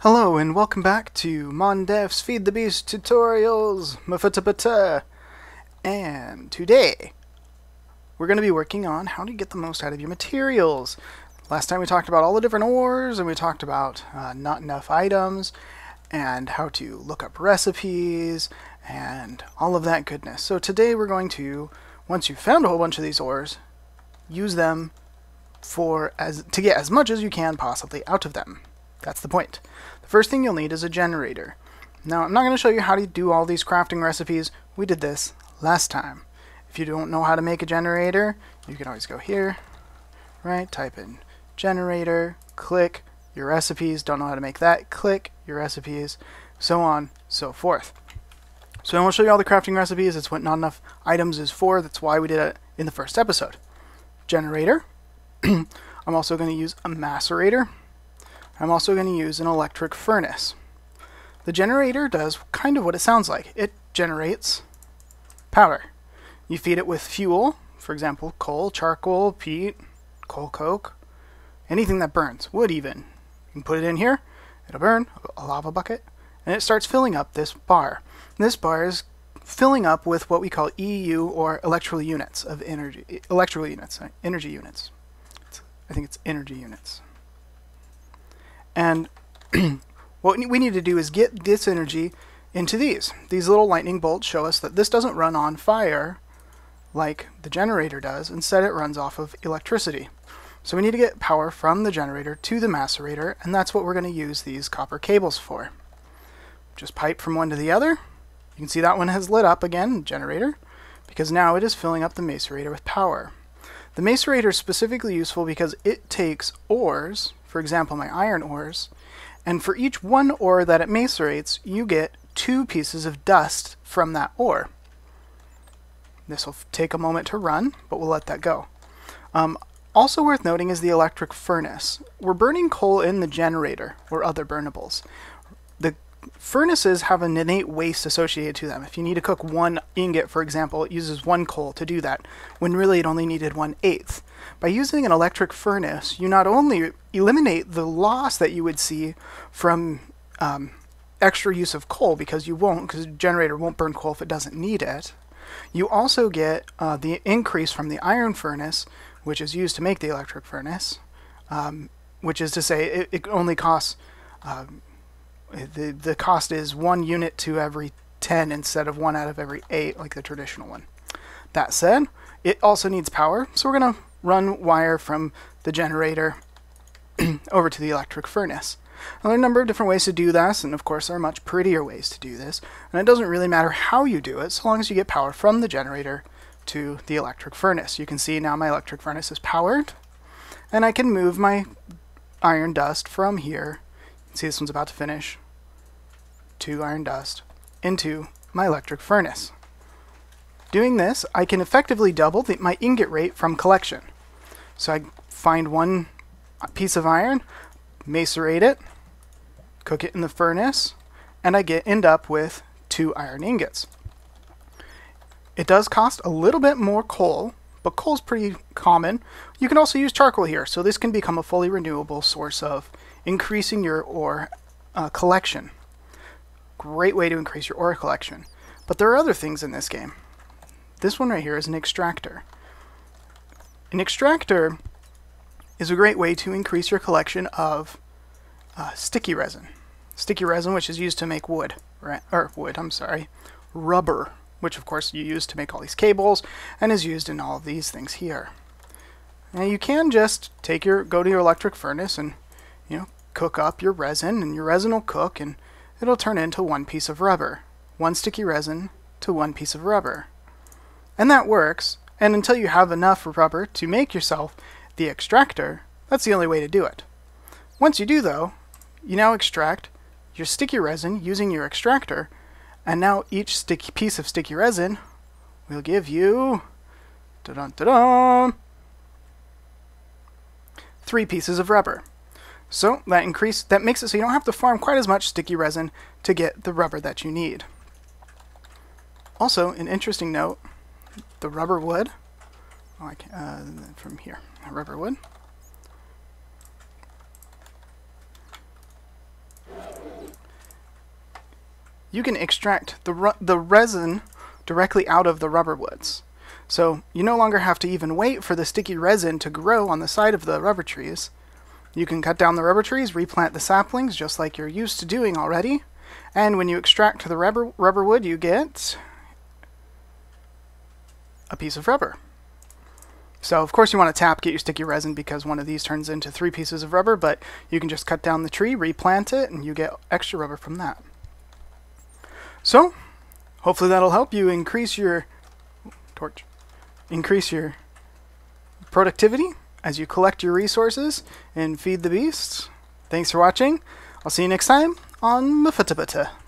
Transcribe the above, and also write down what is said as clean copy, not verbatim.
Hello and welcome back to Mondef's Feed the Beast tutorials, MFTBT. And today we're going to be working on how to get the most out of your materials. Last time we talked about all the different ores, and we talked about not enough items and how to look up recipes and all of that goodness. So today we're going to, once you've found a whole bunch of these ores, use them to get as much as you can possibly out of them. That's the point. The first thing you'll need is a generator. Now, I'm not going to show you how to do all these crafting recipes. We did this last time. If you don't know how to make a generator, you can always go here, right? Type in generator, click your recipes. Don't know how to make that, click your recipes, so on, so forth. So I won't show you all the crafting recipes. It's what not enough items is for. That's why we did it in the first episode. Generator. I'm also going to use a macerator. I'm also going to use an electric furnace. The generator does kind of what it sounds like. It generates power. You feed it with fuel, for example, coal, charcoal, peat, coal coke, anything that burns, wood even. You can put it in here, it'll burn, a lava bucket, and it starts filling up this bar. This bar is filling up with what we call EU, or electrical units of energy. Energy units. I think it's energy units. And what we need to do is get this energy into these. These little lightning bolts show us that this doesn't run on fire like the generator does. Instead, it runs off of electricity. So we need to get power from the generator to the macerator, and that's what we're going to use these copper cables for. Just pipe from one to the other. You can see that one has lit up again, generator, because now it is filling up the macerator with power. The macerator is specifically useful because it takes ores, for example my iron ores, and for each one ore that it macerates, you get 2 pieces of dust from that ore. This will take a moment to run, but we'll let that go. Also worth noting is the electric furnace. We're burning coal in the generator, or other burnables. The furnaces have an innate waste associated to them. If you need to cook 1 ingot, for example, it uses 1 coal to do that, when really it only needed 1/8. By using an electric furnace, you not only eliminate the loss that you would see from extra use of coal, because the generator won't burn coal if it doesn't need it. You also get the increase from the iron furnace, which is used to make the electric furnace, which is to say it only costs the cost is 1 unit to every 10 instead of 1 out of every 8 like the traditional one. That said, it also needs power, so we're going to run wire from the generator over to the electric furnace. Now, there are a number of different ways to do this, and of course there are much prettier ways to do this, and it doesn't really matter how you do it so long as you get power from the generator to the electric furnace. You can see now my electric furnace is powered, and I can move my iron dust from here. You can see this one's about to finish. 2 iron dust into my electric furnace. Doing this, I can effectively double my ingot rate from collection. So I find 1 piece of iron, macerate it, cook it in the furnace, and I end up with 2 iron ingots. It does cost a little bit more coal, but coal's pretty common. You can also use charcoal here, so this can become a fully renewable source of increasing your ore collection. Great way to increase your ore collection. But there are other things in this game. This one right here is an extractor. An extractor is a great way to increase your collection of sticky resin. Sticky resin, which is used to make rubber, which of course you use to make all these cables, and is used in all of these things here. Now you can just go to your electric furnace and cook up your resin, and your resin will cook, and it'll turn into 1 piece of rubber. 1 sticky resin to 1 piece of rubber. And that works, and until you have enough rubber to make yourself the extractor, that's the only way to do it. Once you do, though, you now extract your sticky resin using your extractor, and now each piece of sticky resin will give you 3 pieces of rubber. So that makes it so you don't have to farm quite as much sticky resin to get the rubber that you need. Also, an interesting note, the rubber wood, from here, rubber wood. you can extract the resin directly out of the rubber woods. So you no longer have to even wait for the sticky resin to grow on the side of the rubber trees. You can cut down the rubber trees, replant the saplings just like you're used to doing already, and when you extract the rubber wood, you get a piece of rubber. So of course you want to get your sticky resin because one of these turns into 3 pieces of rubber, but you can just cut down the tree, replant it, and you get extra rubber from that. So hopefully that'll help you increase your productivity as you collect your resources and feed the beasts. Thanks for watching. I'll see you next time on MFTBT.